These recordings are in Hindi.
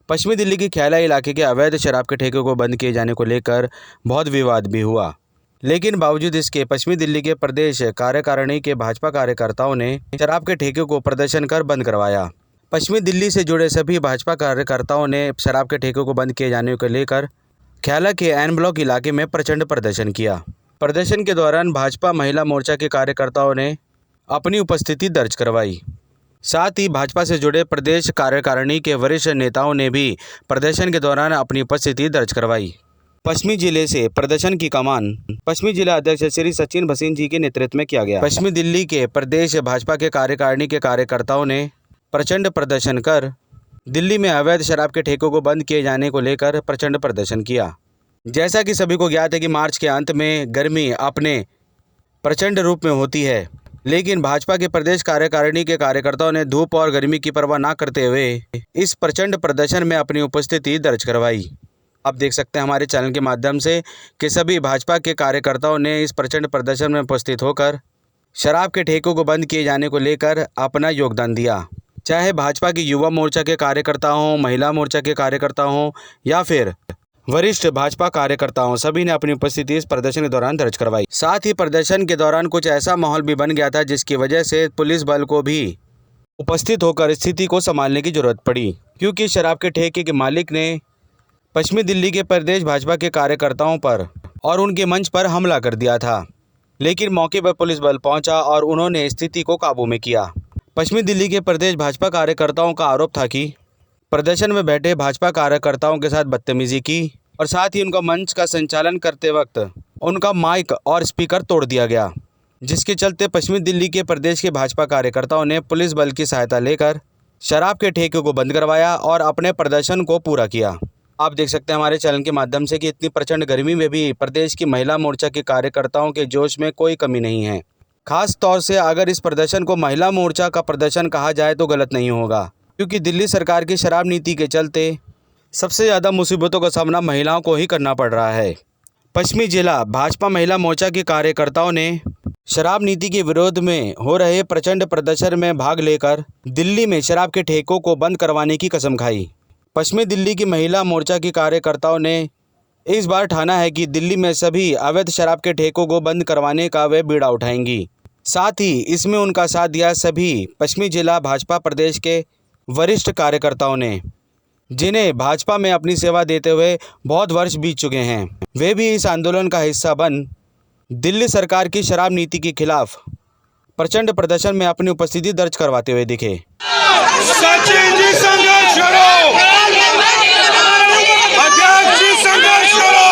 पश्चिमी दिल्ली के ख्याला इलाके के अवैध शराब के ठेके को बंद किए जाने को लेकर बहुत विवाद भी हुआ, लेकिन बावजूद इसके पश्चिमी दिल्ली के प्रदेश कार्यकारिणी के भाजपा कार्यकर्ताओं ने शराब के ठेके को प्रदर्शन कर बंद करवाया। पश्चिमी दिल्ली से जुड़े सभी भाजपा कार्यकर्ताओं ने शराब के ठेके को बंद किए जाने को लेकर ख्याला के एन ब्लॉक इलाके में प्रचंड प्रदर्शन किया। प्रदर्शन के दौरान भाजपा महिला मोर्चा के कार्यकर्ताओं ने अपनी उपस्थिति दर्ज करवाई। साथ ही भाजपा से जुड़े प्रदेश कार्यकारिणी के वरिष्ठ नेताओं ने भी प्रदर्शन के दौरान अपनी उपस्थिति दर्ज करवाई। पश्चिमी जिले से प्रदर्शन की कमान पश्चिमी जिला अध्यक्ष श्री सचिन भसीन जी के नेतृत्व में किया गया। पश्चिमी दिल्ली के प्रदेश भाजपा के कार्यकारिणी के कार्यकर्ताओं ने प्रचंड प्रदर्शन कर दिल्ली में अवैध शराब के ठेकों को बंद किए जाने को लेकर प्रचंड प्रदर्शन किया। जैसा कि सभी को ज्ञात है कि मार्च के अंत में गर्मी अपने प्रचंड रूप में होती है, लेकिन भाजपा के प्रदेश कार्यकारिणी के कार्यकर्ताओं ने धूप और गर्मी की परवाह न करते हुए इस प्रचंड प्रदर्शन में अपनी उपस्थिति दर्ज करवाई। आप देख सकते हैं हमारे चैनल के माध्यम से कि सभी भाजपा के कार्यकर्ताओं ने इस प्रचंड प्रदर्शन में उपस्थित होकर शराब के ठेकों को बंद किए जाने को लेकर अपना योगदान दिया। चाहे भाजपा की युवा मोर्चा के कार्यकर्ता हों, महिला मोर्चा के कार्यकर्ता हों या फिर वरिष्ठ भाजपा कार्यकर्ताओं, सभी ने अपनी उपस्थिति इस प्रदर्शन के दौरान दर्ज करवाई। साथ ही प्रदर्शन के दौरान कुछ ऐसा माहौल भी बन गया था जिसकी वजह से पुलिस बल को भी उपस्थित होकर स्थिति को संभालने की जरूरत पड़ी, क्योंकि शराब के ठेके के मालिक ने पश्चिमी दिल्ली के प्रदेश भाजपा के कार्यकर्ताओं पर और उनके मंच पर हमला कर दिया था, लेकिन मौके पर पुलिस बल पहुंचा और उन्होंने स्थिति को काबू में किया। पश्चिमी दिल्ली के प्रदेश भाजपा कार्यकर्ताओं का आरोप था कि प्रदर्शन में बैठे भाजपा कार्यकर्ताओं के साथ बदतमीजी की और साथ ही उनका मंच का संचालन करते वक्त उनका माइक और स्पीकर तोड़ दिया गया, जिसके चलते पश्चिमी दिल्ली के प्रदेश के भाजपा कार्यकर्ताओं ने पुलिस बल की सहायता लेकर शराब के ठेके को बंद करवाया और अपने प्रदर्शन को पूरा किया। आप देख सकते हैं हमारे चैनल के माध्यम से कि इतनी प्रचंड गर्मी में भी प्रदेश की महिला मोर्चा के कार्यकर्ताओं के जोश में कोई कमी नहीं है। खास तौर से अगर इस प्रदर्शन को महिला मोर्चा का प्रदर्शन कहा जाए तो गलत नहीं होगा, क्योंकि दिल्ली सरकार की शराब नीति के चलते सबसे ज़्यादा मुसीबतों का सामना महिलाओं को ही करना पड़ रहा है। पश्चिमी जिला भाजपा महिला मोर्चा के कार्यकर्ताओं ने शराब नीति के विरोध में हो रहे प्रचंड प्रदर्शन में भाग लेकर दिल्ली में शराब के ठेकों को बंद करवाने की कसम खाई। पश्चिमी दिल्ली की महिला मोर्चा के कार्यकर्ताओं ने इस बार ठाना है कि दिल्ली में सभी अवैध शराब के ठेकों को बंद करवाने का वे बीड़ा उठाएंगी। साथ ही इसमें उनका साथ दिया सभी पश्चिमी जिला भाजपा प्रदेश के वरिष्ठ कार्यकर्ताओं ने, जिन्हें भाजपा में अपनी सेवा देते हुए बहुत वर्ष बीत चुके हैं। वे भी इस आंदोलन का हिस्सा बन दिल्ली सरकार की शराब नीति के खिलाफ प्रचंड प्रदर्शन में अपनी उपस्थिति दर्ज करवाते हुए दिखे। सचिन जी संघर्ष करो, अध्यक्ष जी संघर्ष करो।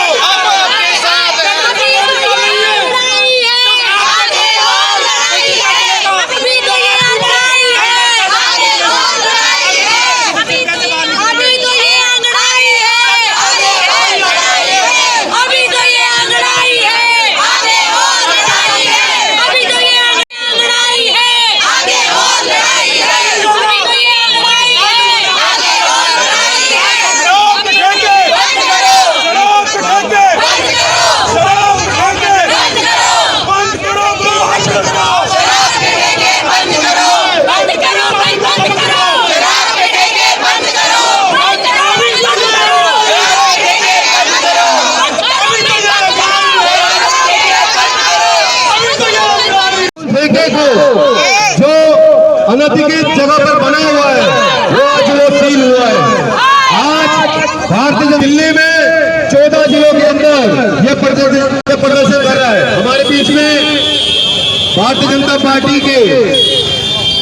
जो अनधिकृत जगह पर बना हुआ है वो आज वो सील हुआ है। आज भारतीय दिल्ली में 14 जिलों के अंदर ये प्रदर्शन कर रहा है। हमारे बीच में भारतीय जनता पार्टी के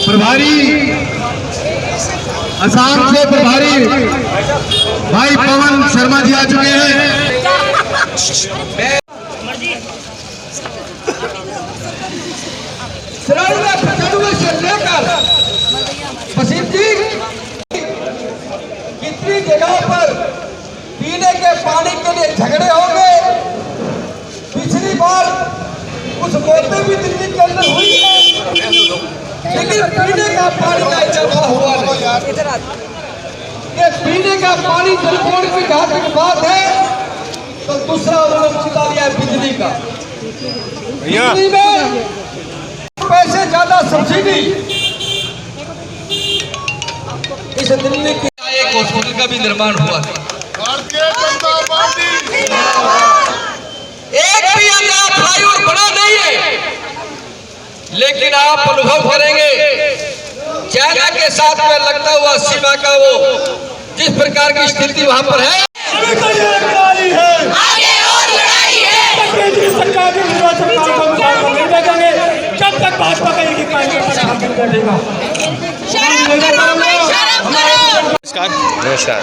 प्रभारी, असम से प्रभारी भाई पवन शर्मा जी आ चुके हैं। से लेकर वसीम जी कितनी जगह पर पीने के पानी के लिए झगड़े हो गए। पिछली बार कुछ मौतें भी दिल्ली के अंदर हुई है, लेकिन पीने का पानी का इजाफा हुआ नहीं। ये पीने का पानी जलपोड़ की जहां तक बात है तो दूसरा उन्होंने छिपा लिया बिजली का। बिजली में पैसे ज्यादा सब्सिडी इस दिल्ली की का भी निर्माण हुआ है। भारतीय जनता पार्टी एक भी आजाद हाईवे बड़ा नहीं है, लेकिन आप अनुभव करेंगे चाइना के साथ में लगता हुआ सीमा का वो जिस प्रकार की स्थिति वहां पर है। आगे और लड़ाई है। केंद्रीय सरकार की गुजरात सरकार को मुकाबला नहीं देंगे जब तक भाजपा का एक ही कार्यकर्ता काम नहीं कर देगा। शर्म करो भाई, शर्म करो। नमस्कार। नमस्कार।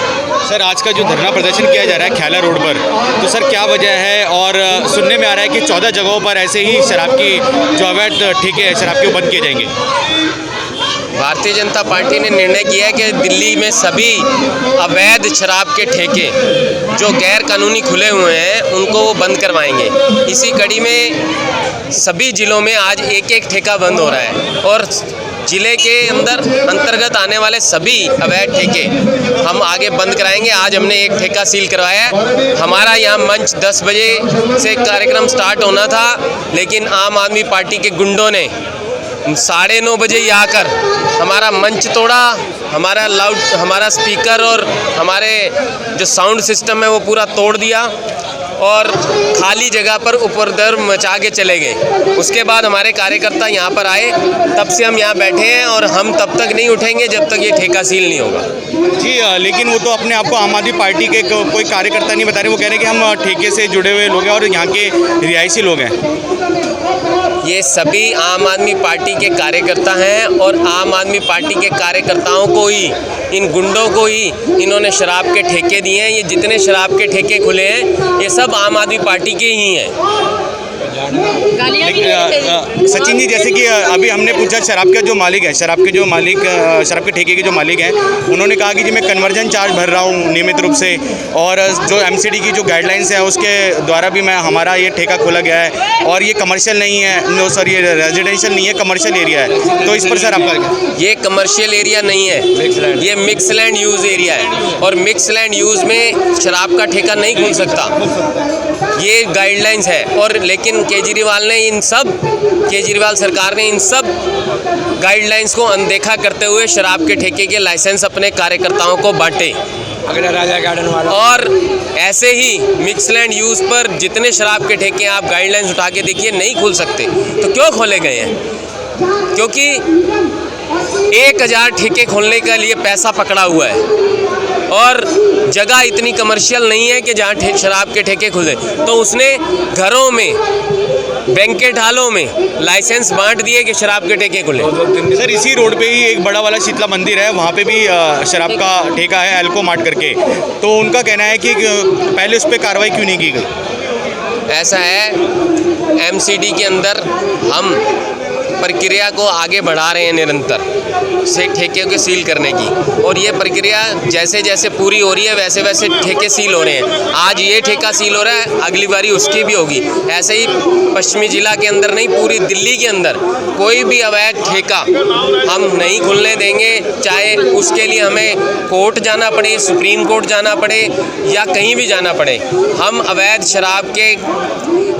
सर, आज का जो धरना प्रदर्शन किया जा रहा है ख्याला रोड पर, तो सर क्या वजह है? और सुनने में आ रहा है कि 14 जगहों पर ऐसे ही शराब की जो अवैध ठेके हैं शराब के वो बंद किए जाएंगे। भारतीय जनता पार्टी ने निर्णय किया है कि दिल्ली में सभी अवैध शराब के ठेके जो गैर कानूनी खुले हुए हैं उनको वो बंद करवाएंगे। इसी कड़ी में सभी जिलों में आज एक एक ठेका बंद हो रहा है और जिले के अंतर्गत आने वाले सभी अवैध ठेके हम आगे बंद कराएंगे। आज हमने एक ठेका सील करवाया है। हमारा यहाँ मंच 10 बजे से कार्यक्रम स्टार्ट होना था, लेकिन आम आदमी पार्टी के गुंडों ने 9:30 बजे ही आकर हमारा मंच तोड़ा, हमारा स्पीकर और हमारे जो साउंड सिस्टम है वो पूरा तोड़ दिया और खाली जगह पर उपद्रव मचा के चले गए। उसके बाद हमारे कार्यकर्ता यहाँ पर आए, तब से हम यहाँ बैठे हैं और हम तब तक नहीं उठेंगे जब तक ये ठेका सील नहीं होगा। जी, लेकिन वो तो अपने आप को आम आदमी पार्टी के कोई कार्यकर्ता नहीं बता रहे। वो कह रहे हैं कि हम ठेके से जुड़े हुए लोग हैं और यहाँ के रिहायशी लोग हैं। ये सभी आम आदमी पार्टी के कार्यकर्ता हैं और आम आदमी पार्टी के कार्यकर्ताओं को ही, इन गुंडों को ही इन्होंने शराब के ठेके दिए हैं। ये जितने शराब के ठेके खुले हैं ये सब आम आदमी पार्टी के ही हैं। सचिन जी, जैसे कि अभी हमने पूछा शराब का जो मालिक है, शराब के ठेके के जो मालिक हैं, उन्होंने कहा कि जी मैं कन्वर्जन चार्ज भर रहा हूँ नियमित रूप से और जो एमसीडी की जो गाइडलाइंस है उसके द्वारा भी हमारा ये ठेका खोला गया है और ये कमर्शियल नहीं है। नो सर, ये रेजिडेंशियल नहीं है, कमर्शियल एरिया है। तो इस पर सर आपका? ये कमर्शियल एरिया नहीं है, ये मिक्स लैंड यूज़ एरिया है और मिक्स लैंड यूज़ में शराब का ठेका नहीं खुल सकता। ये गाइडलाइंस है और लेकिन केजरीवाल सरकार ने इन सब गाइडलाइंस को अनदेखा करते हुए शराब के ठेके के लाइसेंस अपने कार्यकर्ताओं को बांटे। राजा गार्डन वाला और ऐसे ही मिक्सलैंड यूज़ पर जितने शराब के ठेके आप गाइडलाइंस उठा के देखिए नहीं खुल सकते। तो क्यों खोले गए हैं? क्योंकि 1000 ठेके खोलने के लिए पैसा पकड़ा हुआ है और जगह इतनी कमर्शियल नहीं है कि जहाँ शराब के ठेके खुले। तो उसने घरों में, बैंकेट हॉलों में लाइसेंस बांट दिए कि शराब के ठेके खुले। सर, इसी रोड पे ही एक बड़ा वाला शीतला मंदिर है, वहाँ पे भी शराब का ठेका है एल्को मार्ट करके। तो उनका कहना है कि पहले उस पर कार्रवाई क्यों नहीं की गई? ऐसा है, एमसीडी के अंदर हम प्रक्रिया को आगे बढ़ा रहे हैं निरंतर से ठेके को सील करने की, और ये प्रक्रिया जैसे जैसे पूरी हो रही है वैसे वैसे ठेके सील हो रहे हैं। आज ये ठेका सील हो रहा है, अगली बारी उसकी भी होगी। ऐसे ही पश्चिमी जिला के अंदर नहीं, पूरी दिल्ली के अंदर कोई भी अवैध ठेका हम नहीं खुलने देंगे, चाहे उसके लिए हमें कोर्ट जाना पड़े, सुप्रीम कोर्ट जाना पड़े या कहीं भी जाना पड़े। हम अवैध शराब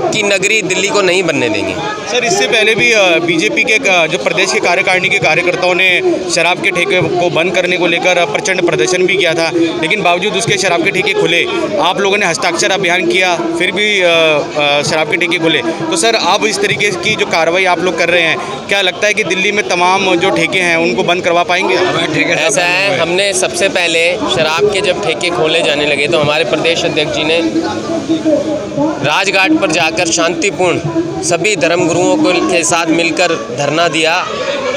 की नगरी दिल्ली को नहीं बनने देंगे। सर, इससे पहले भी बीजेपी के जो प्रदेश के कार्यकारिणी के कार्यकर्ताओं ने शराब के ठेके को बंद करने को लेकर प्रचंड प्रदर्शन भी किया था, लेकिन बावजूद उसके शराब के ठेके खुले। आप लोगों ने हस्ताक्षर अभियान किया, फिर भी शराब के ठेके खुले। तो सर, अब इस तरीके की जो कार्रवाई आप लोग कर रहे हैं, क्या लगता है कि दिल्ली में तमाम जो ठेके हैं उनको बंद करवा पाएंगे? ऐसा है, हमने सबसे पहले शराब के जब ठेके खोले जाने लगे तो हमारे प्रदेश अध्यक्ष जी ने राजघाट पर जाकर शांतिपूर्ण सभी धर्मगुरुओं के साथ मिलकर धरना दिया।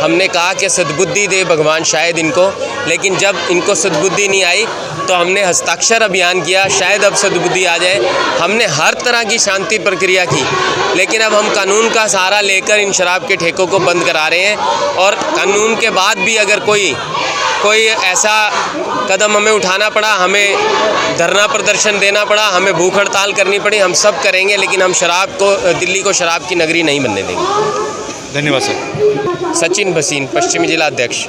हमने कहा कि सद्बुद्धि दे भगवान शायद इनको, लेकिन जब इनको सद्बुद्धि नहीं आई तो हमने हस्ताक्षर अभियान किया, शायद अब सद्बुद्धि आ जाए। हमने हर तरह की शांति प्रक्रिया की, लेकिन अब हम कानून का सहारा लेकर इन शराब के ठेकों को बंद करा रहे हैं। और कानून के बाद भी अगर कोई ऐसा कदम हमें उठाना पड़ा, हमें धरना प्रदर्शन देना पड़ा, हमें भूख हड़ताल करनी पड़ी, हम सब करेंगे, लेकिन हम दिल्ली को शराब की नगरी नहीं बनने देंगे। धन्यवाद सर। सचिन भसीन, पश्चिमी जिला अध्यक्ष।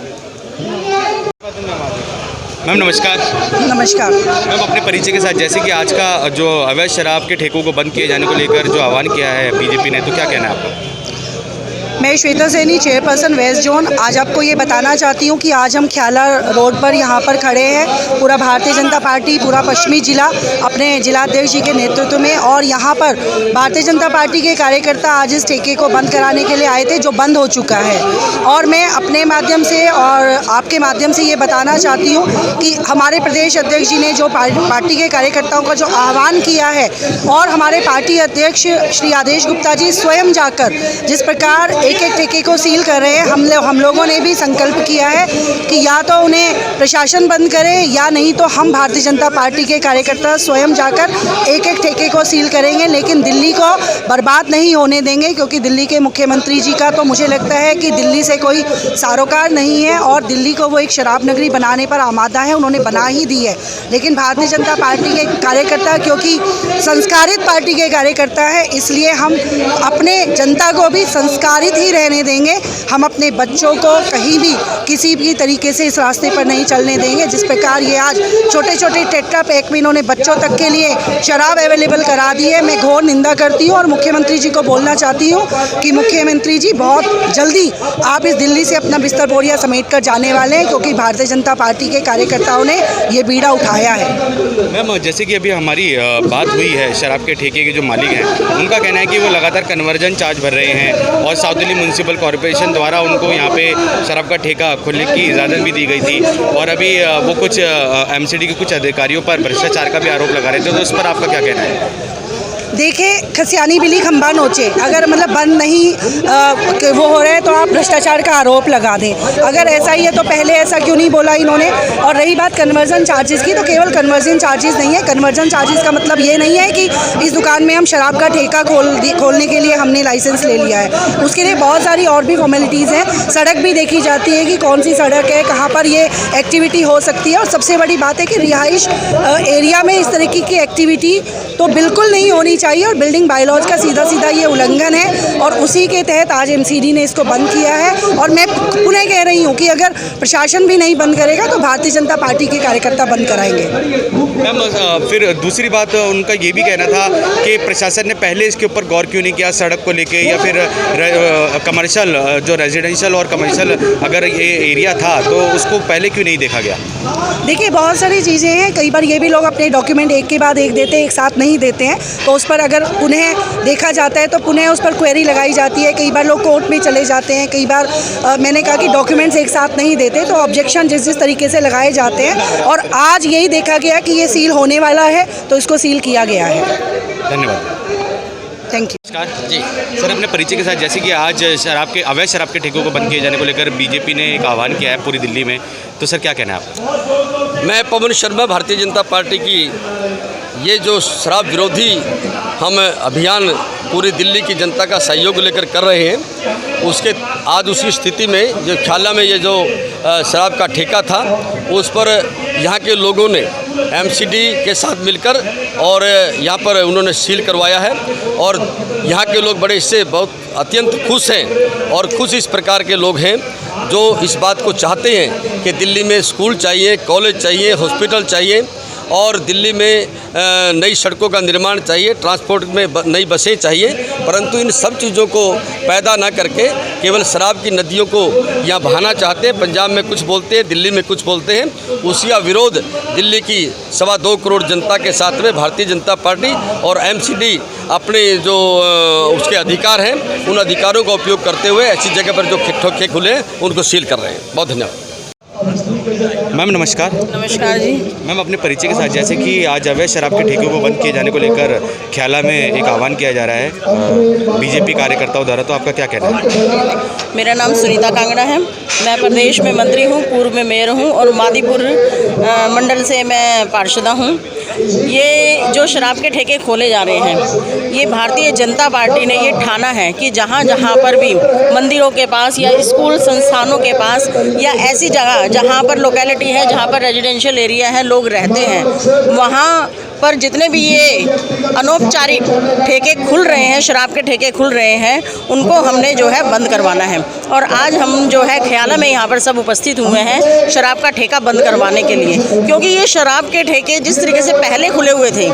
मैम नमस्कार। नमस्कार मैम, अपने परिचय के साथ, जैसे कि आज का जो अवैध शराब के ठेकों को बंद किए जाने को लेकर जो आह्वान किया है बीजेपी ने, तो क्या कहना है आपका? मैं Shweta Saini, chairperson west zone. आज आपको ये बताना चाहती हूँ कि आज हम ख्याला रोड पर यहाँ पर खड़े हैं, पूरा भारतीय जनता पार्टी, पूरा पश्चिमी जिला अपने जिलाध्यक्ष जी के नेतृत्व में, और यहाँ पर भारतीय जनता पार्टी के कार्यकर्ता आज इस ठेके को बंद कराने के लिए आए थे जो बंद हो चुका है। और मैं अपने माध्यम से और आपके माध्यम से ये बताना चाहती हूँ कि हमारे प्रदेश अध्यक्ष जी ने जो पार्टी के कार्यकर्ताओं का जो आह्वान किया है, और हमारे पार्टी अध्यक्ष श्री आदेश गुप्ता जी स्वयं जाकर जिस प्रकार एक एक ठेके को सील कर रहे हैं, हम लोगों ने भी संकल्प किया है कि या तो उन्हें प्रशासन बंद करे या नहीं तो हम भारतीय जनता पार्टी के कार्यकर्ता स्वयं जाकर एक एक ठेके को सील करेंगे, लेकिन दिल्ली को बर्बाद नहीं होने देंगे। क्योंकि दिल्ली के मुख्यमंत्री जी का तो मुझे लगता है कि दिल्ली से कोई सरोकार नहीं है और दिल्ली को वो एक शराब नगरी बनाने पर आमादा है, उन्होंने बना ही दी है। लेकिन भारतीय जनता पार्टी के कार्यकर्ता क्योंकि संस्कारित पार्टी के कार्यकर्ता है, इसलिए हम अपने जनता को भी संस्कारित ही रहने देंगे। हम अपने बच्चों को कहीं भी किसी भी तरीके से इस रास्ते पर नहीं चलने देंगे। जिस प्रकार ये आज छोटे छोटे टेट्रा पैक में इन्होंने बच्चों तक के लिए शराब अवेलेबल करा दी है, मैं घोर निंदा करती हूँ। और मुख्यमंत्री जी को बोलना चाहती हूँ कि मुख्यमंत्री जी बहुत जल्दी आप इस दिल्ली से अपना बिस्तर बोरिया समेट कर जाने वाले हैं, क्योंकि भारतीय जनता पार्टी के कार्यकर्ताओं ने ये बीड़ा उठाया है। मैम, जैसे कि अभी हमारी बात हुई है, शराब के ठेके के जो मालिक हैं उनका कहना है कि वो लगातार कन्वर्जन चार्ज भर रहे हैं और साउथ दिल्ली म्यूनसिपल कॉरपोरेशन द्वारा उनको यहाँ पे शराब का ठेका खोलने की इजाज़त भी दी गई थी, और अभी वो कुछ एमसीडी के कुछ अधिकारियों पर भ्रष्टाचार का भी आरोप लगा रहे थे, तो उस पर आपका क्या कहना है? देखिए, खसियानी बिल्ली खंबा नोचे, अगर मतलब बंद नहीं वो हो रहे हैं तो आप भ्रष्टाचार का आरोप लगा दें। अगर ऐसा ही है तो पहले ऐसा क्यों नहीं बोला इन्होंने? और रही बात कन्वर्जन चार्जेस की, तो केवल कन्वर्जन चार्जेस नहीं है। कन्वर्जन चार्जेस का मतलब ये नहीं है कि इस दुकान में हम शराब का ठेका खोलने के लिए हमने लाइसेंस ले लिया है। उसके लिए बहुत सारी और भी फॉर्मेलिटीज़ हैं। सड़क भी देखी जाती है कि कौन सी सड़क है, कहाँ पर ये एक्टिविटी हो सकती है। और सबसे बड़ी बात है कि रिहाइश एरिया में इस तरीके की एक्टिविटी तो बिल्कुल नहीं होनी चाहिए, और बिल्डिंग बायलॉज का सीधा सीधा ये उल्लंघन है, और उसी के तहत आज एमसीडी ने इसको बंद किया है। और मैं पुनः कह रही हूँ कि अगर प्रशासन भी नहीं बंद करेगा तो भारतीय जनता पार्टी के कार्यकर्ता बंद कराएंगे। मैम, फिर दूसरी बात उनका ये भी कहना था कि प्रशासन ने पहले इसके ऊपर गौर क्यों नहीं किया सड़क को लेके, या फिर कमर्शियल जो रेजिडेंशियल और कमर्शियल अगर ये एरिया था तो उसको पहले क्यों नहीं देखा गया? देखिए, बहुत सारी चीज़ें हैं। कई बार ये भी लोग अपने डॉक्यूमेंट एक के बाद एक देते हैं, एक साथ नहीं देते हैं, तो उस पर अगर पुनः देखा जाता है तो पुनः उस पर क्वेरी लगाई जाती है। कई बार लोग कोर्ट में चले जाते हैं, कई बार मैंने कहा कि डॉक्यूमेंट्स एक साथ नहीं देते, तो ऑब्जेक्शन जिस तरीके से लगाए जाते हैं। और आज यही देखा गया कि ये सील होने वाला है तो इसको सील किया गया है। धन्यवाद। Thank you. नमस्कार जी सर, अपने परिचय के साथ, जैसे कि आज अवैध शराब के ठेकों को बंद किए जाने को लेकर बीजेपी ने एक आह्वान किया है पूरी दिल्ली में, तो सर क्या कहना है आपका? मैं पवन शर्मा, भारतीय जनता पार्टी की ये जो शराब विरोधी हम अभियान पूरी दिल्ली की जनता का सहयोग लेकर कर रहे हैं, उसके आज उसी स्थिति में जो ख्याला में ये जो शराब का ठेका था उस पर यहाँ के लोगों ने एमसीडी के साथ मिलकर और यहाँ पर उन्होंने सील करवाया है, और यहाँ के लोग बड़े इससे बहुत अत्यंत खुश हैं। और खुश इस प्रकार के लोग हैं जो इस बात को चाहते हैं कि दिल्ली में स्कूल चाहिए, कॉलेज चाहिए, हॉस्पिटल चाहिए, और दिल्ली में नई सड़कों का निर्माण चाहिए, ट्रांसपोर्ट में नई बसें चाहिए। परंतु इन सब चीज़ों को पैदा ना करके केवल शराब की नदियों को यहाँ बहाना चाहते हैं। पंजाब में कुछ बोलते हैं, दिल्ली में कुछ बोलते हैं। उसी का विरोध दिल्ली की 2.25 करोड़ जनता के साथ में भारतीय जनता पार्टी और एमसीडी अपने जो उसके अधिकार हैं उन अधिकारों का उपयोग करते हुए ऐसी जगह पर जो ठेके खुले हैं उनको सील कर रहे हैं। बहुत धन्यवाद। मैम नमस्कार। नमस्कार जी। मैम, अपने परिचय के साथ, जैसे कि आज अवैध शराब के ठेकों को बंद किए जाने को लेकर ख्याला में एक आह्वान किया जा रहा है बीजेपी कार्यकर्ताओं द्वारा, तो आपका क्या कहना है? मेरा नाम सुनीता कांगड़ा है, मैं प्रदेश में मंत्री हूँ, पूर्व में मेयर हूँ और मादीपुर मंडल से मैं पार्षदा हूँ। ये जो शराब के ठेके खोले जा रहे हैं, ये भारतीय जनता पार्टी ने ये ठाना है कि जहाँ जहाँ पर भी मंदिरों के पास या स्कूल संस्थानों के पास या ऐसी जगह जहाँ पर लोकेलिटी है, जहाँ पर रेजिडेंशियल एरिया है, लोग रहते हैं, वहाँ पर जितने भी ये अनौपचारिक ठेके खुल रहे हैं, शराब के ठेके खुल रहे हैं, उनको हमने जो है बंद करवाना है। और आज हम जो है ख्याला में यहाँ पर सब उपस्थित हुए हैं शराब का ठेका बंद करवाने के लिए, क्योंकि ये शराब के ठेके जिस तरीके से पहले खुले हुए थे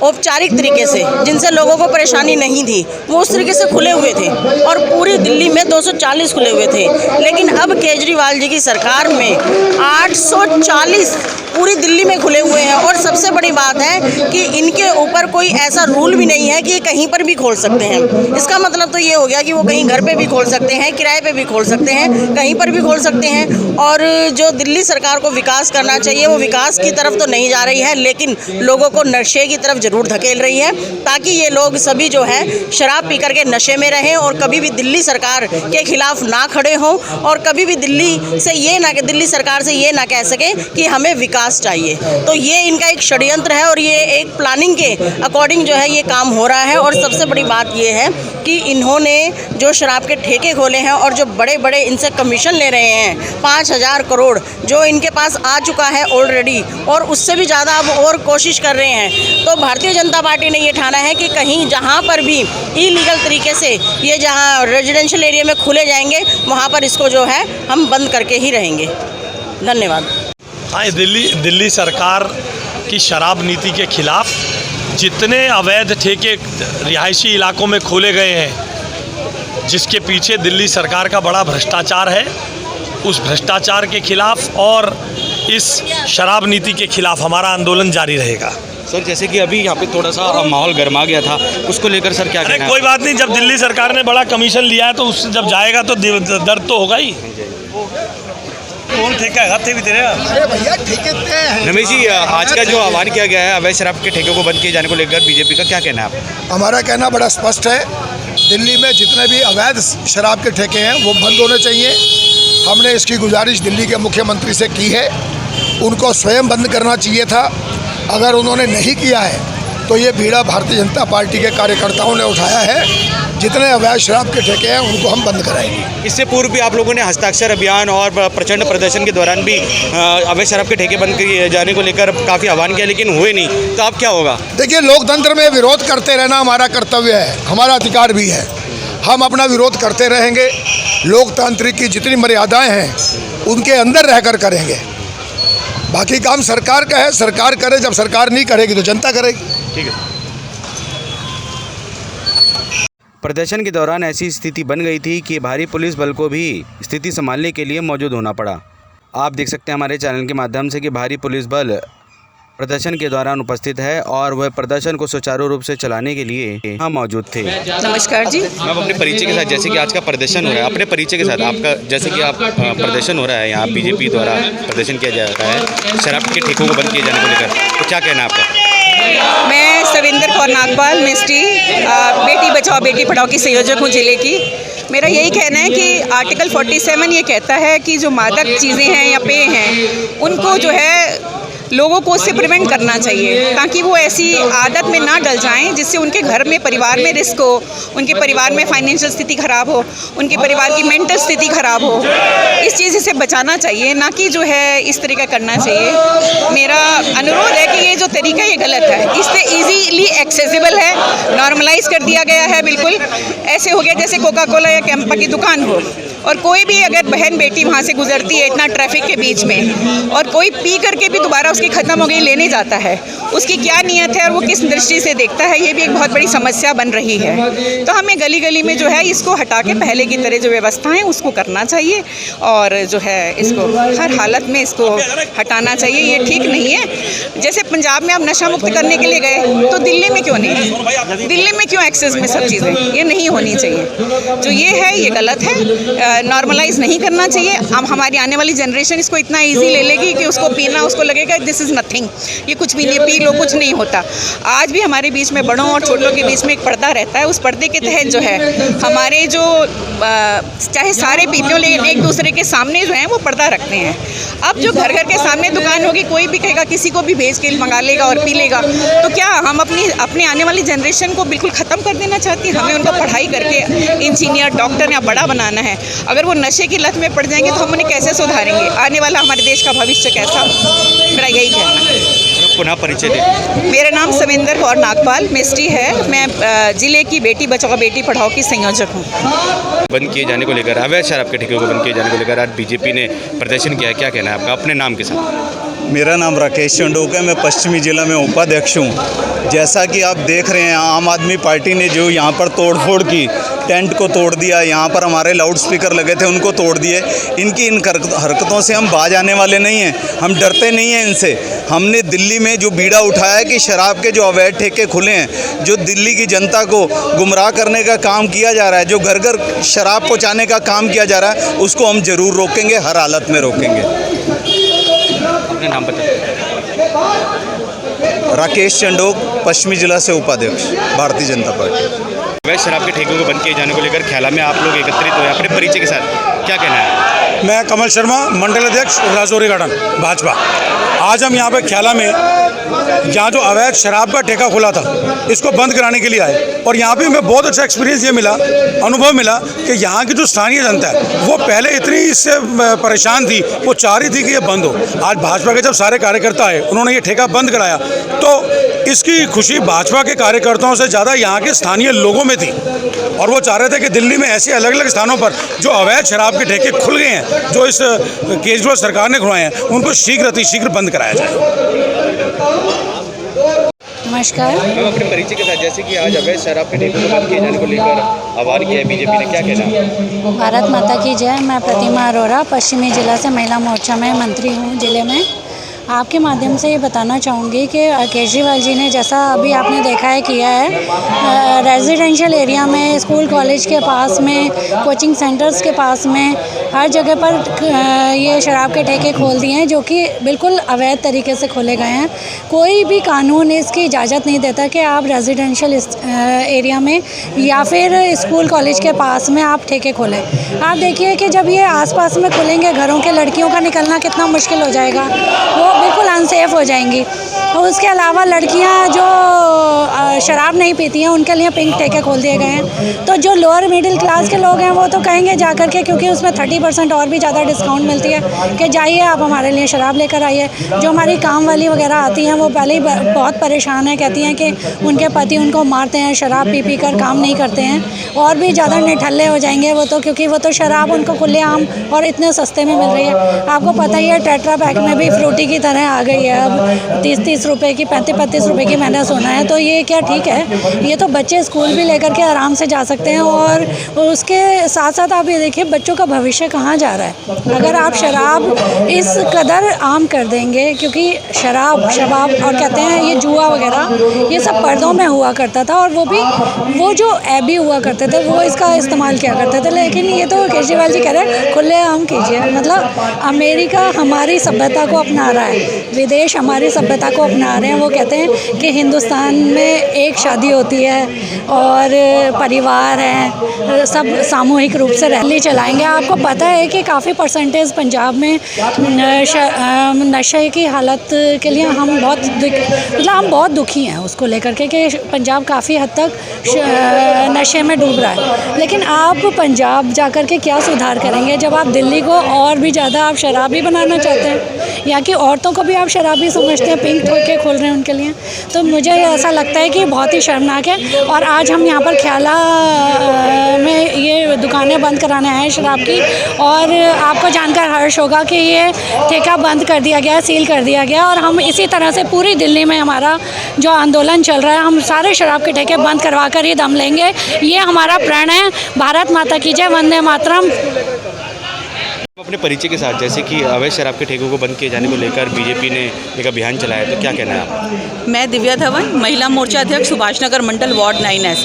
औपचारिक तरीके से, जिनसे लोगों को परेशानी नहीं थी, वो उस तरीके से खुले हुए थे और पूरी दिल्ली में 240 खुले हुए थे। लेकिन अब केजरीवाल जी की सरकार में 840 पूरी दिल्ली में खुले हुए हैं। और सबसे बड़ी बात है कि इनके ऊपर कोई ऐसा रूल भी नहीं है कि कहीं पर भी खोल सकते हैं। इसका मतलब तो ये हो गया कि वो कहीं घर पे भी खोल सकते हैं, किराए पे भी खोल सकते हैं, कहीं पर भी खोल सकते हैं। और जो दिल्ली सरकार को विकास करना चाहिए वो विकास की तरफ तो नहीं जा रही है, लेकिन लोगों को नशे की तरफ जरूर धकेल रही है, ताकि ये लोग सभी जो है शराब पी करके नशे में रहें और कभी भी दिल्ली सरकार के खिलाफ ना खड़े हों और कभी भी दिल्ली सरकार से ये ना कह सकें कि हमें विकास चाहिए। तो ये इनका एक षड्यंत्र है और ये एक प्लानिंग के अकॉर्डिंग जो है ये काम हो रहा है। और सबसे बड़ी बात ये है कि इन्होंने जो शराब के ठेके खोले हैं और जो बड़े बड़े इनसे कमीशन ले रहे हैं 5000 करोड़ जो इनके पास आ चुका है ऑलरेडी, और उससे भी ज़्यादा अब और कोशिश कर रहे हैं। तो भारतीय जनता पार्टी ने ये ठाना है कि कहीं जहाँ पर भी इलीगल तरीके से ये जहाँ रेजिडेंशियल एरिया में खुले जाएंगे वहाँ पर इसको जो है हम बंद करके ही रहेंगे। धन्यवाद। हाँ, दिल्ली सरकार की शराब नीति के खिलाफ जितने अवैध ठेके रिहायशी इलाकों में खोले गए हैं, जिसके पीछे दिल्ली सरकार का बड़ा भ्रष्टाचार है, उस भ्रष्टाचार के खिलाफ और इस शराब नीति के खिलाफ हमारा आंदोलन जारी रहेगा। सर, जैसे कि अभी यहाँ पे थोड़ा सा माहौल गर्मा गया था, उसको लेकर सर क्या कहना है? कोई बात नहीं, जब दिल्ली सरकार ने बड़ा कमीशन लिया है तो उससे जब जाएगा तो दर्द तो होगा ही। रमेश जी, आज का जो आह्वान किया गया है अवैध शराब के ठेकों को बंद किए जाने को लेकर बीजेपी का क्या कहना है आप? हमारा कहना बड़ा स्पष्ट है, दिल्ली में जितने भी अवैध शराब के ठेके हैं वो बंद होने चाहिए। हमने इसकी गुजारिश दिल्ली के मुख्यमंत्री से की है, उनको स्वयं बंद करना चाहिए था। अगर उन्होंने नहीं किया है तो ये बीड़ा भारतीय जनता पार्टी के कार्यकर्ताओं ने उठाया है। जितने अवैध शराब के ठेके हैं उनको हम बंद कराएंगे। इससे पूर्व भी आप लोगों ने हस्ताक्षर अभियान और प्रचंड प्रदर्शन के दौरान भी अवैध शराब के ठेके बंद किए जाने को लेकर काफ़ी आह्वान किया, लेकिन हुए नहीं। तो अब क्या होगा? देखिए, लोकतंत्र में विरोध करते रहना हमारा कर्तव्य है, हमारा अधिकार भी है। हम अपना विरोध करते रहेंगे। लोकतांत्रिक की जितनी मर्यादाएं हैं उनके अंदर रहकर करेंगे। बाकी काम सरकार का है, सरकार करे। जब सरकार नहीं करेगी तो जनता करेगी। ठीक है। प्रदर्शन के दौरान ऐसी स्थिति बन गई थी कि भारी पुलिस बल को भी स्थिति संभालने के लिए मौजूद होना पड़ा। आप देख सकते हैं हमारे चैनल के माध्यम से कि भारी पुलिस बल प्रदर्शन के दौरान उपस्थित है और वह प्रदर्शन को सुचारू रूप से चलाने के लिए यहाँ मौजूद थे। नमस्कार जी। मैम, अपने परिचय के साथ, जैसे कि आज का प्रदर्शन हो रहा है, अपने परिचय के साथ आपका, जैसे कि आप प्रदर्शन हो रहा है यहाँ बीजेपी द्वारा प्रदर्शन किया जा रहा है शराब के ठेकों को बंद किए जाने को लेकर, तो क्या कहना है आपका? मैं सविंदर कौर नागपाल मिस्ट्री बेटी बचाओ बेटी पढ़ाओ की संयोजक हूँ जिले की। मेरा यही कहना है कि आर्टिकल 47 ये कहता है कि जो मादक चीज़ें हैं या पेय हैं उनको जो है लोगों को उससे प्रिवेंट करना चाहिए, ताकि वो ऐसी आदत में ना डल जाएं जिससे उनके घर में परिवार में रिस्क हो, उनके परिवार में फाइनेंशियल स्थिति ख़राब हो, उनके परिवार की मेंटल स्थिति ख़राब हो। इस चीज़ से बचाना चाहिए, ना कि जो है इस तरीका करना चाहिए। मेरा अनुरोध है कि ये जो तरीका ये गलत है, इससे ईजीली एक्सेसिबल है, नॉर्मलाइज कर दिया गया है। बिल्कुल ऐसे हो गया जैसे कोका कोला या कैंपा की दुकान हो और कोई भी अगर बहन बेटी वहाँ से गुजरती है इतना ट्रैफिक के बीच में और कोई पी करके भी दोबारा उसकी ख़त्म हो गई लेने जाता है, उसकी क्या नियत है और वो किस दृष्टि से देखता है, ये भी एक बहुत बड़ी समस्या बन रही है। तो हमें गली गली में जो है इसको हटा के पहले की तरह जो व्यवस्थाएं उसको करना चाहिए और जो है इसको हर हालत में इसको हटाना चाहिए। ये ठीक नहीं है। जैसे पंजाब में आप नशा मुक्त करने के लिए गए तो दिल्ली में क्यों नहीं, दिल्ली में क्यों एक्सेस में सब चीज़ें, ये नहीं होनी चाहिए। जो ये है ये गलत है, नॉर्मलाइज नहीं करना चाहिए। हम हमारी आने वाली जनरेशन इसको इतना इजी ले लेगी कि उसको पीना उसको लगेगा दिस इज़ नथिंग, ये कुछ भी नहीं, पी लो कुछ नहीं होता। आज भी हमारे बीच में बड़ों और छोटों के बीच में एक पर्दा रहता है, उस पर्दे के तहत जो है हमारे जो चाहे सारे पीते हो लेकिन एक दूसरे के सामने जो है वो पर्दा रखते हैं। अब जो घर घर के सामने दुकान होगी कोई भी कहेगा किसी को भी भेज के मंगा लेगा और पी लेगा, तो क्या हम अपने आने वाली जनरेशन को बिल्कुल ख़त्म कर देना चाहती हैं? हमें उनको पढ़ाई करके इंजीनियर डॉक्टर या बड़ा बनाना है। अगर वो नशे की लत में पड़ जाएंगे तो हम उन्हें कैसे सुधारेंगे? आने वाला हमारे देश का भविष्य कैसा? मेरा यही कहना है। पुनः परिचय दें। मेरा नाम सविंदर कौर नागपाल मिस्ट्री है। मैं जिले की बेटी बचाओ बेटी पढ़ाओ की संयोजक हूँ। बंद किए जाने को लेकर, अवैध शराब के ठेके को बंद किए जाने को लेकर आज बीजेपी ने प्रदर्शन किया है, क्या कहना है आपका अपने नाम के साथ? मेरा नाम राकेश चंडोक है। मैं पश्चिमी जिला में उपाध्यक्ष हूँ। जैसा कि आप देख रहे हैं, आम आदमी पार्टी ने जो यहाँ पर तोड़फोड़ की, टेंट को तोड़ दिया, यहाँ पर हमारे लाउड स्पीकर लगे थे उनको तोड़ दिए। इनकी इन हरकतों से हम बाज आने वाले नहीं हैं, हम डरते नहीं हैं इनसे। हमने दिल्ली में जो बीड़ा उठाया कि शराब के जो अवैध ठेके खुले हैं, जो दिल्ली की जनता को गुमराह करने का काम किया जा रहा है, जो घर घर शराब पहुँचाने का काम किया जा रहा है, उसको हम ज़रूर रोकेंगे, हर हालत में रोकेंगे। अपने नाम बताइए। राकेश चंडोक, पश्चिमी जिला से उपाध्यक्ष, भारतीय जनता पार्टी। अवैध शराब के ठेकों को बंद किए जाने को लेकर ख्याला में आप लोग एकत्रित हुए, अपने परिचय के साथ क्या कहना है? मैं कमल शर्मा, मंडल अध्यक्ष, राजौरी गार्डन, भाजपा। आज हम यहाँ पे ख्याला में जहाँ जो अवैध शराब का ठेका खुला था, इसको बंद कराने के लिए आए। और यहाँ पे हमें बहुत अच्छा एक्सपीरियंस ये मिला, अनुभव मिला कि यहाँ की जो स्थानीय जनता है वो पहले इतनी इससे परेशान थी, वो चाह रही थी कि ये बंद हो। आज भाजपा के जब सारे कार्यकर्ता आए, उन्होंने ये ठेका बंद कराया, तो इसकी खुशी भाजपा के कार्यकर्ताओं से ज़्यादा यहाँ के स्थानीय लोगों में थी। और वो चाह रहे थे कि दिल्ली में ऐसे अलग अलग स्थानों पर जो अवैध शराब के ठेके खुल गए हैं, जो इस केजरीवाल सरकार ने खुलवाए हैं, उनको शीघ्र अतिशीघ्र बंद कराया जाए। नमस्कार। मैं अपने परिचय के साथ, जैसे कि आज अवैध शराब के ठेकों को बंद किए जाने को लेकर आह्वान किया है बीजेपी ने, क्या कहना है? भारत माता की जय। मैं प्रतिमा अरोड़ा, पश्चिमी जिला से महिला मोर्चा में मंत्री हूँ जिले में। आपके माध्यम से ये बताना चाहूँगी कि केजरीवाल जी ने, जैसा अभी आपने देखा है, किया है रेजिडेंशियल एरिया में, स्कूल कॉलेज के पास में, कोचिंग सेंटर्स के पास में, हर जगह पर ये शराब के ठेके खोल दिए हैं, जो कि बिल्कुल अवैध तरीके से खोले गए हैं। कोई भी कानून इसकी इजाज़त नहीं देता कि आप रेजिडेंशियल एरिया में या फिर स्कूल कॉलेज के पास में आप ठेके खोलें। आप देखिए कि जब ये आसपास में खुलेंगे, घरों के लड़कियों का निकलना कितना मुश्किल हो जाएगा, वो बिल्कुल अनसेफ हो जाएंगी। और उसके अलावा लड़कियां जो शराब नहीं पीती हैं, उनके लिए पिंक ठेके खोल दिए गए हैं। तो जो लोअर मिडिल क्लास के लोग हैं, वो तो कहेंगे जा कर के, क्योंकि उसमें 30% और भी ज़्यादा डिस्काउंट मिलती है कि जाइए आप हमारे लिए शराब लेकर आइए। जो हमारी काम वाली वगैरह आती हैं, वो पहले ही बहुत परेशान है, कहती हैं कि उनके पति उनको मारते हैं, शराब पी पी कर काम नहीं करते हैं, और भी ज़्यादा निठल्ले हो जाएंगे वो तो, क्योंकि वो तो शराब उनको खुलेआम और इतने सस्ते में मिल रही है। आपको पता ही है, टेट्रा पैक में भी फ्रूटी की तरह आ गई है अब, 30-30 रुपए की, 35-35 रुपए की मैंने सुना है। तो ये क्या ठीक है? ये तो बच्चे स्कूल भी लेकर के आराम से जा सकते हैं। और उसके साथ साथ आप ये देखिए, बच्चों का भविष्य कहाँ जा रहा है अगर आप शराब इस कदर आम कर देंगे। क्योंकि शराब और कहते हैं ये जुआ वगैरह, ये सब पर्दों में हुआ करता था, और वो जो ऐबी हुआ करते थे, वो इसका इस्तेमाल किया करते थे। लेकिन ये तो केजरीवाल जी कह रहे हैं खुलेआम कीजिए। मतलब अमेरिका हमारी सभ्यता को अपना रहा है, विदेश हमारी सभ्यता को अपना रहे हैं। वो कहते हैं कि हिंदुस्तान में एक शादी होती है और परिवार है, सब सामूहिक रूप से रैली चलाएंगे। आपको पता है कि काफ़ी परसेंटेज पंजाब में नशे की हालत के लिए हम बहुत दुखी हैं उसको लेकर के, कि पंजाब काफ़ी हद तक नशे में डूब रहा है। लेकिन आप पंजाब जाकर के क्या सुधार करेंगे जब आप दिल्ली को और भी ज़्यादा आप शराबी बनाना चाहते हैं? यहाँ की औरतों को भी आप शराबी समझते हैं, पिंक ठेके खोल रहे हैं उनके लिए। तो मुझे ऐसा लगता है कि बहुत ही शर्मनाक है। और आज हम यहाँ पर ख्याला में ये दुकानें बंद कराने आए हैं शराब की, और आपको जानकर हर्ष होगा कि ये ठेका बंद कर दिया गया, सील कर दिया गया। और हम इसी तरह से पूरी दिल्ली में हमारा जो आंदोलन चल रहा है, हम सारे शराब के ठेके बंद करवा कर ही दम लेंगे। ये हमारा प्रण है। भारत माता की जय, वंदे मातरम। अपने परिचय के साथ, जैसे कि अवैध शराब के ठेकों को बंद किए जाने को लेकर बीजेपी ने एक अभियान चलाया है, तो क्या कहना है आप? मैं दिव्या धवन, महिला मोर्चा अध्यक्ष, सुभाष नगर मंडल, वार्ड 9S।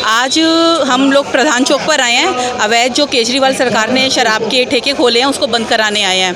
आज हम लोग प्रधान चौक पर आए हैं। अवैध जो केजरीवाल सरकार ने शराब के ठेके खोले हैं, उसको बंद कराने आए हैं।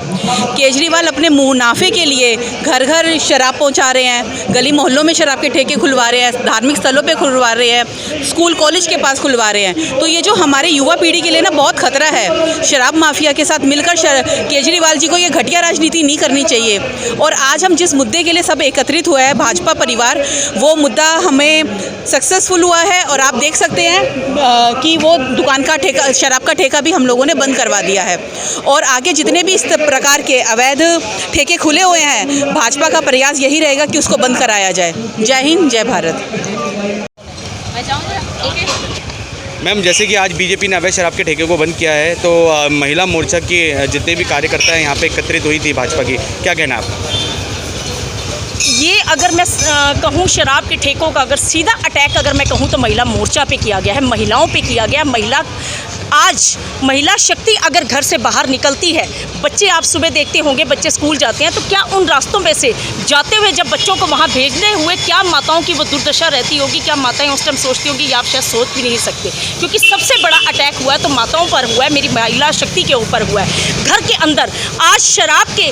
केजरीवाल अपने मुनाफे के लिए घर घर शराब पहुंचा रहे हैं, गली मोहल्लों में शराब के ठेके खुलवा रहे हैं, धार्मिक स्थलों पे खुलवा रहे हैं, स्कूल कॉलेज के पास खुलवा रहे हैं। तो ये जो हमारे युवा पीढ़ी के लिए ना बहुत खतरा है। शराब माफिया के साथ मिलकर केजरीवाल जी को ये घटिया राजनीति नहीं करनी चाहिए। और आज हम जिस मुद्दे के लिए सब एकत्रित हुए हैं, भाजपा परिवार, वो मुद्दा हमें सक्सेसफुल हुआ है। और आप देख सकते हैं कि वो दुकान का ठेका, शराब का ठेका भी हम लोगों ने बंद करवा दिया है। और आगे जितने भी इस प्रकार के अवैध ठेके खुले हुए हैं, भाजपा का प्रयास यही रहेगा कि उसको बंद कराया जाए। जय हिंद, जय भारत। मैम, जैसे कि आज बीजेपी ने अवैध शराब के ठेके को बंद किया है, तो महिला मोर्चा के जितने भी कार्यकर्ता हैं यहाँ पे एकत्रित हुई थी भाजपा की, क्या कहना है आपका? ये अगर मैं कहूँ शराब के ठेकों का अगर सीधा अटैक अगर मैं कहूँ तो महिला मोर्चा पे किया गया है, महिलाओं पे किया गया। आज महिला शक्ति अगर घर से बाहर निकलती है, बच्चे आप सुबह देखते होंगे बच्चे स्कूल जाते हैं, तो क्या उन रास्तों में से जाते हुए जब बच्चों को वहाँ भेजने हुए क्या माताओं की वो दुर्दशा रहती होगी, क्या माताएं उस टाइम सोचती होंगी, ये आप शायद सोच भी नहीं सकते। क्योंकि सबसे बड़ा अटैक हुआ है तो माताओं पर हुआ है, मेरी महिला शक्ति के ऊपर हुआ है। घर के अंदर आज शराब के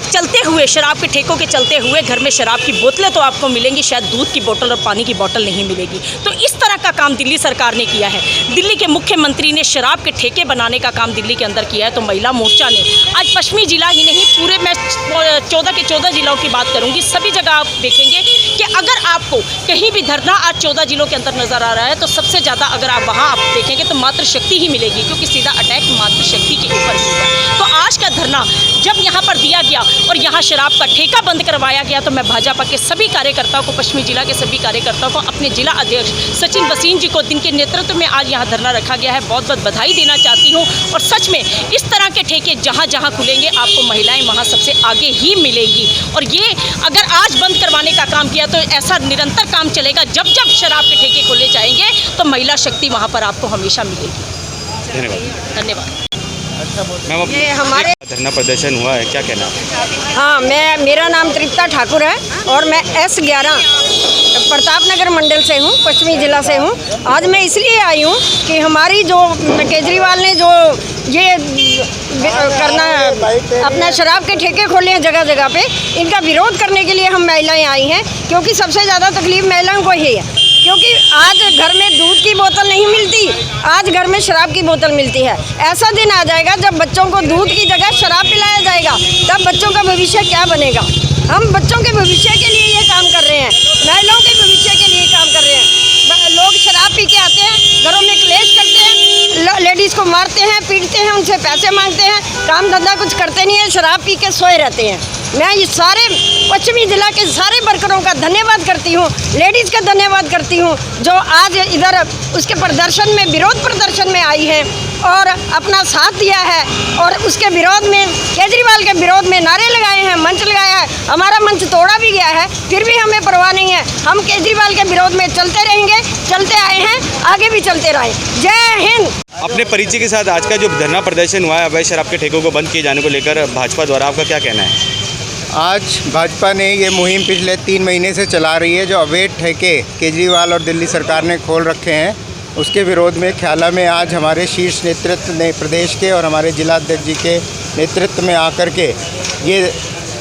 चलते हुए, शराब के ठेकों के चलते हुए घर में शराब की बोतलें तो आपको मिलेंगी, शायद दूध की बोतल और पानी की बोतल नहीं मिलेगी। तो इस तरह का काम दिल्ली सरकार ने किया है। दिल्ली के मुख्यमंत्री ने शराब के ठेके बनाने का काम दिल्ली के अंदर किया है। तो महिला मोर्चा ने आज पश्चिमी जिला ही नहीं, पूरे मैं 14 के 14 जिलों की बात करूंगी, सभी जगह आप देखेंगे कि अगर आपको कहीं भी धरना आज 14 जिलों के अंदर नजर आ रहा है तो सबसे ज़्यादा अगर आप वहाँ आप देखेंगे तो मातृ शक्ति ही मिलेगी, क्योंकि सीधा अटैक मातृ शक्ति के ऊपर होगा। तो आज का धरना जब यहाँ पर दिया गया और यहाँ शराब का ठेका बंद करवाया गया, तो मैं भाजपा के सभी कार्यकर्ताओं को, पश्चिमी जिला के सभी कार्यकर्ताओं को, अपने जिला अध्यक्ष सचिन वसीम जी को, जिनके नेतृत्व में आज यहाँ धरना रखा गया है, बहुत बहुत बधाई देना चाहती हूँ। और सच में इस तरह के ठेके जहाँ जहाँ खुलेंगे आपको महिलाएं वहाँ सबसे आगे ही मिलेंगी। और ये अगर आज बंद करवाने का काम किया तो ऐसा निरंतर काम चलेगा, जब जब शराब के ठेके खोले जाएंगे तो महिला शक्ति वहाँ पर आपको हमेशा मिलेगी। धन्यवाद। ये हमारे धरना प्रदर्शन हुआ है, क्या कहना है? हाँ, मेरा नाम तृप्ता ठाकुर है और मैं S11 प्रताप नगर मंडल से हूँ, पश्चिमी जिला से हूँ। आज मैं इसलिए आई हूँ कि हमारी जो केजरीवाल ने जो ये करना अपना शराब के ठेके खोले हैं जगह जगह पे, इनका विरोध करने के लिए हम महिलाएं आई हैं। क्योंकि सबसे ज़्यादा तकलीफ महिलाओं को ही है, क्योंकि आज घर में दूध की बोतल नहीं मिलती, आज घर में शराब की बोतल मिलती है। ऐसा दिन आ जाएगा जब बच्चों को दूध की जगह शराब पिलाया जाएगा, तब बच्चों का भविष्य क्या बनेगा। हम बच्चों के भविष्य के लिए ये काम कर रहे हैं, महिलाओं के भविष्य के लिए काम कर रहे हैं। लोग शराब पी के आते हैं, घरों में क्लेश करते हैं, लेडीज़ को मारते हैं, पीटते हैं, उनसे पैसे मांगते हैं, काम धंधा कुछ करते नहीं है, शराब पी के सोए रहते हैं। मैं ये सारे पश्चिमी जिला के सारे वर्करों का धन्यवाद करती हूँ, लेडीज़ का धन्यवाद करती हूँ जो आज इधर उसके प्रदर्शन में, विरोध प्रदर्शन में आई है और अपना साथ दिया है। और उसके विरोध में, केजरीवाल के विरोध में नारे लगाए हैं, मंच लगाया है। हमारा मंच तोड़ा भी गया है, फिर भी हमें परवाह नहीं है। हम केजरीवाल के विरोध में चलते रहेंगे, चलते आए हैं, आगे भी चलते रहें। जय हिंद। अपने परिचय के साथ आज का जो धरना प्रदर्शन हुआ है अवैध शराब के ठेकों को बंद किए जाने को लेकर भाजपा द्वारा, आपका क्या कहना है? आज भाजपा ने ये मुहिम पिछले 3 महीने से चला रही है। जो अवैध ठेके केजरीवाल और दिल्ली सरकार ने खोल रखे हैं, उसके विरोध में ख्याला में आज हमारे शीर्ष नेतृत्व ने, प्रदेश के और हमारे जिला अध्यक्ष जी के नेतृत्व में आकर के ये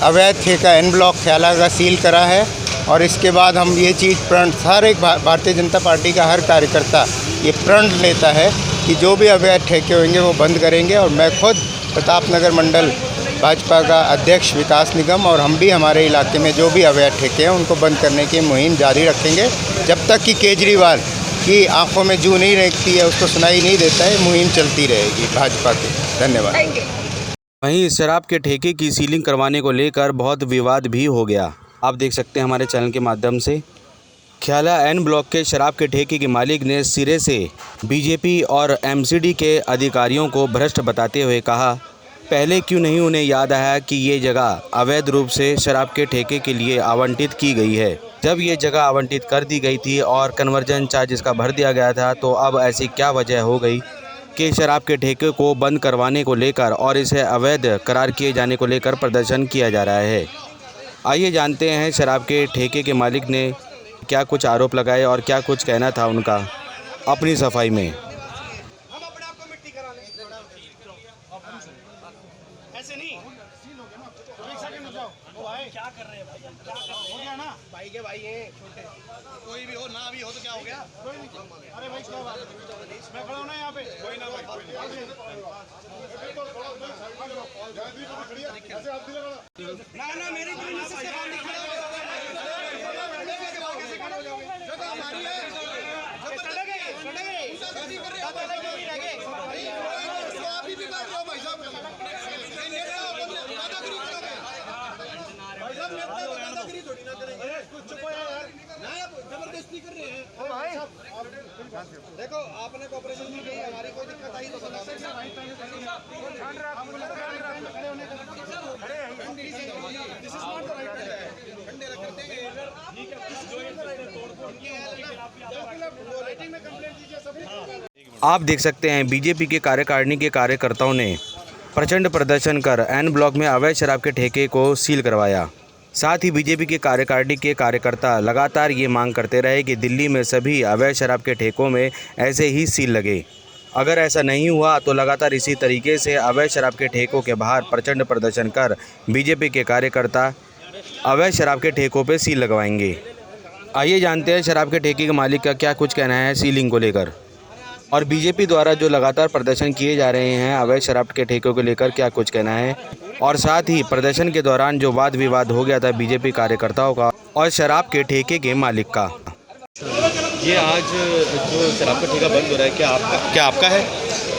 अवैध ठेका N ब्लॉक ख्याला का सील करा है। और इसके बाद हम ये चीज़ प्रण, हर एक भारतीय जनता पार्टी का हर कार्यकर्ता ये प्रण लेता है कि जो भी अवैध ठेके होंगे वो बंद करेंगे। और मैं खुद प्रताप नगर मंडल भाजपा का अध्यक्ष विकास निगम और हम भी हमारे इलाके में जो भी अवैध ठेके हैं उनको बंद करने की मुहिम जारी रखेंगे, जब तक कि केजरीवाल की आंखों में जू नहीं रहती है, उसको सुनाई नहीं देता है। मुहिम चलती रहेगी भाजपा की। धन्यवाद। वहीं शराब के ठेके की सीलिंग करवाने को लेकर बहुत विवाद भी हो गया। आप देख सकते हैं हमारे चैनल के माध्यम से। ख्याला N ब्लॉक के शराब के ठेके के मालिक ने सिरे से बीजेपी और MCD के अधिकारियों को भ्रष्ट बताते हुए कहा, पहले क्यों नहीं उन्हें याद आया कि ये जगह अवैध रूप से शराब के ठेके के लिए आवंटित की गई है। जब ये जगह आवंटित कर दी गई थी और कन्वर्जन चार्ज इसका भर दिया गया था, तो अब ऐसी क्या वजह हो गई कि शराब के ठेके को बंद करवाने को लेकर और इसे अवैध करार किए जाने को लेकर प्रदर्शन किया जा रहा है। आइए जानते हैं शराब के ठेके के मालिक ने क्या कुछ आरोप लगाए और क्या कुछ कहना था उनका अपनी सफाई में। ऐसे नहीं क्या कर रहे हैं भाई, हो गया ना भाई के भाई हैं छोटे, कोई भी हो ना भी हो तो क्या हो गया। अरे भाई क्या बात है, मैं खड़ा हूं ना यहाँ पे, कोई ना भाई ना ना मेरी जबरदस्ती कर रहे हैं देखो, आपने कोऑपरेशन नहीं की, हमारी कोई दिक्कत आई तो खड़े आप देख सकते हैं बीजेपी के कार्यकारिणी के कार्यकर्ताओं ने प्रचंड प्रदर्शन कर एन ब्लॉक में अवैध शराब के ठेके को सील करवाया। साथ ही बीजेपी के कार्यकारिणी के कार्यकर्ता लगातार ये मांग करते रहे कि दिल्ली में सभी अवैध शराब के ठेकों में ऐसे ही सील लगे। अगर ऐसा नहीं हुआ तो लगातार इसी तरीके से अवैध शराब के ठेकों के बाहर प्रचंड प्रदर्शन कर बीजेपी के कार्यकर्ता अवैध शराब के ठेकों पर सील लगवाएंगे। आइए जानते हैं शराब के ठेके के मालिक का क्या कुछ कहना है सीलिंग को लेकर, और बीजेपी द्वारा जो लगातार प्रदर्शन किए जा रहे हैं अवैध शराब के ठेकों को लेकर क्या कुछ कहना है, और साथ ही प्रदर्शन के दौरान जो वाद विवाद हो गया था बीजेपी कार्यकर्ताओं का और शराब के ठेके के मालिक का। ये आज जो शराब का ठेका बंद हो रहा है, क्या आपका है?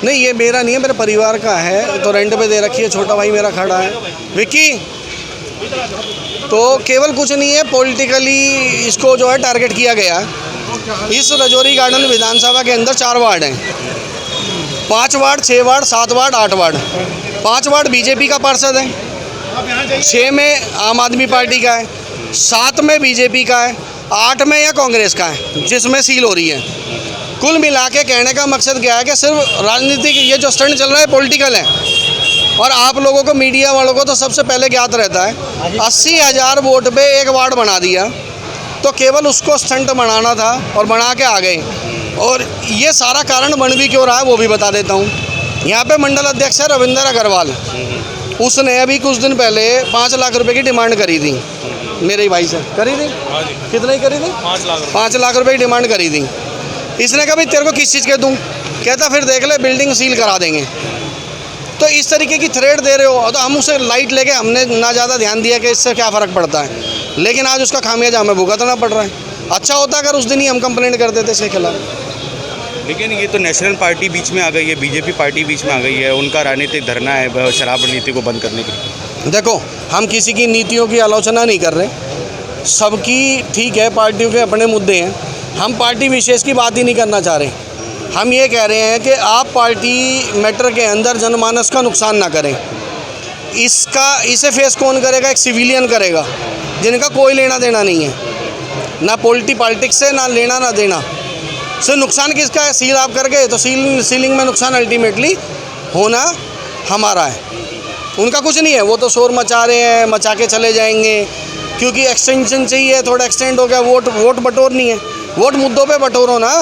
नहीं, ये मेरा नहीं है, मेरे परिवार का है। तो रेंट पे दे रखी है, छोटा भाई मेरा खड़ा है विक्की। तो केवल कुछ नहीं है, पॉलिटिकली इसको जो है टारगेट किया गया। इस रजौरी गार्डन विधानसभा के अंदर 4 वार्ड हैं, 5 ward, 6 ward, 7 ward, 8 ward. 5 ward BJP का पार्षद है, 6 में आम आदमी पार्टी का है, 7 में बीजेपी का है, 8 में या कांग्रेस का है, जिसमें सील हो रही है। कुल मिला के कहने का मकसद क्या है कि सिर्फ राजनीतिक ये जो स्टंट चल रहा है पॉलिटिकल है, और आप लोगों को, मीडिया वालों को तो सबसे पहले ज्ञात रहता है 80,000 वोट पे एक वार्ड बना दिया। तो केवल उसको स्टंट बनाना था और बना के आ गए। और ये सारा कारण बन भी क्यों रहा है वो भी बता देता हूँ। यहाँ पे मंडल अध्यक्ष है रविंदर अग्रवाल, उसने अभी कुछ दिन पहले 5 लाख रुपए की डिमांड करी थी मेरे भाई से। करी थी? कितनी करी थी? 5 लाख रुपए की डिमांड करी थी। इसने कहा भाई तेरे को किस चीज़ के दूँ? कहता फिर देख ले, बिल्डिंग सील करा देंगे। तो इस तरीके की थ्रेट दे रहे हो, तो हम उसे लाइट लेके हमने ना ज़्यादा ध्यान दिया कि इससे क्या फ़र्क पड़ता है, लेकिन आज उसका खामियाजा हमें भुगतना पड़ रहा है। अच्छा होता अगर उस दिन ही हम कंप्लेंट कर देते इसके खिलाफ। लेकिन ये तो नेशनल पार्टी बीच में आ गई है, बीजेपी पार्टी बीच में आ गई है, उनका राजनीतिक धरना है शराब नीति को बंद करने के लिए। देखो, हम किसी की नीतियों की आलोचना नहीं कर रहे, सबकी ठीक है, पार्टियों के अपने मुद्दे हैं। हम पार्टी विशेष की बात ही नहीं करना चाह रहे। हम ये कह रहे हैं कि आप पार्टी मैटर के अंदर जनमानस का नुकसान ना करें। इसे फेस कौन करेगा? एक सिविलियन करेगा, जिनका कोई लेना देना नहीं है, ना पॉलिटिक्स से, ना लेना ना देना। सिर्फ नुकसान किसका है? सील आप कर गए तो सीलिंग में नुकसान अल्टीमेटली होना हमारा है, उनका कुछ नहीं है। वो तो शोर मचा रहे हैं, मचा के चले जाएंगे, क्योंकि एक्सटेंशन चाहिए, थोड़ा एक्सटेंड हो गया। वोट बटोरनी है, वोट मुद्दों पे बटोरो ना,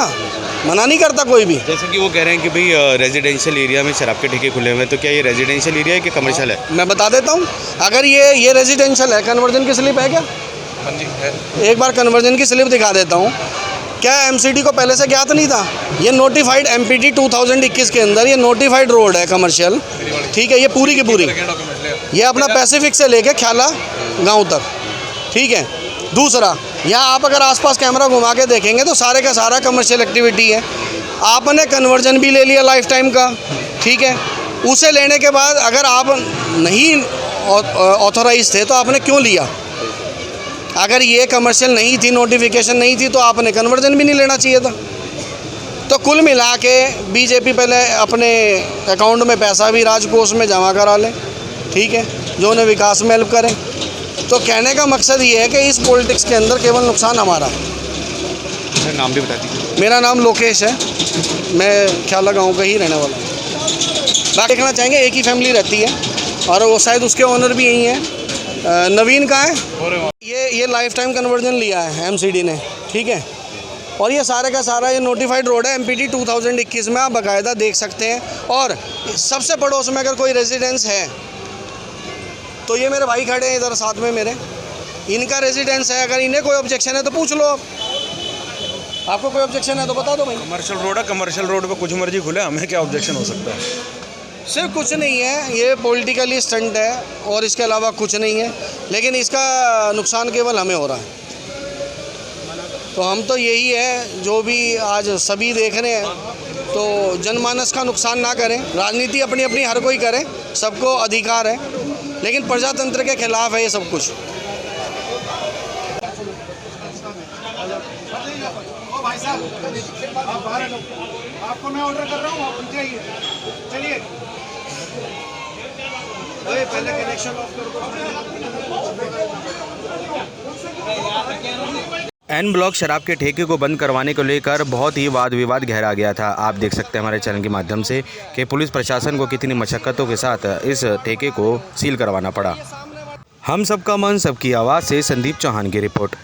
मना नहीं करता कोई भी। जैसे कि वो कह रहे हैं कि भाई रेजिडेंशियल एरिया में शराब के ठेके खुले हुए हैं, तो क्या ये रेजिडेंशियल एरिया है कि कमर्शियल है? मैं बता देता हूँ, अगर ये रेजिडेंशियल है, कन्वर्जन की स्लिप है क्या? हाँ जी है। एक बार कन्वर्जन की स्लिप दिखा देता हूँ। क्या एमसीडी को पहले से ज्ञात नहीं था? ये नोटिफाइड एमपीडी 2021 के अंदर ये नोटिफाइड रोड है कमर्शियल, ठीक है। ये पूरी की पूरी ये अपना पैसिफिक से लेके ख्याला गाँव तक, ठीक है। दूसरा, यहाँ आप अगर आसपास कैमरा घुमा के देखेंगे तो सारे का सारा कमर्शियल एक्टिविटी है। आपने कन्वर्जन भी ले लिया लाइफ टाइम का, ठीक है। उसे लेने के बाद अगर आप नहीं ऑथोराइज थे तो आपने क्यों लिया? अगर ये कमर्शियल नहीं थी, नोटिफिकेशन नहीं थी, तो आपने कन्वर्जन भी नहीं लेना चाहिए था। तो कुल मिला के बीजेपी पहले अपने अकाउंट में पैसा भी राजकोष में जमा करा ले, ठीक है, जो उन्हें विकास में हेल्प करें। तो कहने का मकसद ये है कि इस पॉलिटिक्स के अंदर केवल नुकसान हमारा है। मेरा नाम भी बता दीजिए। मेरा नाम लोकेश है, मैं ख्याला गांव का ही रहने वाला हूँ। बाकी देखना चाहेंगे, एक ही फैमिली रहती है और वो शायद उसके ओनर भी यही हैं। नवीन का है, ये लाइफ टाइम कन्वर्जन लिया है एमसीडी ने, ठीक है। और ये सारे का सारा ये नोटिफाइड रोड है, एमपीडी 2021 में आप बाकायदा देख सकते हैं। और सबसे पड़ोस में अगर कोई रेजिडेंस है तो ये मेरे भाई खड़े हैं इधर साथ में मेरे, इनका रेजिडेंस है। अगर इन्हें कोई ऑब्जेक्शन है तो पूछ लो आप, आपको कोई ऑब्जेक्शन है तो बता दो भाई। कमर्शियल रोड है, कमर्शियल रोड पे कुछ मर्जी खुले, हमें क्या ऑब्जेक्शन हो सकता है? सिर्फ कुछ नहीं है, ये पॉलिटिकली स्टंट है और इसके अलावा कुछ नहीं है, लेकिन इसका नुकसान केवल हमें हो रहा है। तो हम तो यही है, जो भी आज सभी देख रहे हैं, तो जनमानस का नुकसान ना करें। राजनीति अपनी अपनी हर कोई करे, सबको अधिकार है, लेकिन प्रजातंत्र के खिलाफ है ये सब कुछ। भाई साहब, आप बाहर आ जाओ, आपको मैं ऑर्डर कर रहा हूँ, आप उठ जाइए। चलिए, पहले कनेक्शन ऑफ करो। एन ब्लॉक शराब के ठेके को बंद करवाने को लेकर बहुत ही वाद विवाद गहरा गया था। आप देख सकते हैं हमारे चैनल के माध्यम से कि पुलिस प्रशासन को कितनी मशक्क़तों के साथ इस ठेके को सील करवाना पड़ा। हम सबका मन सबकी आवाज़ से संदीप चौहान की रिपोर्ट।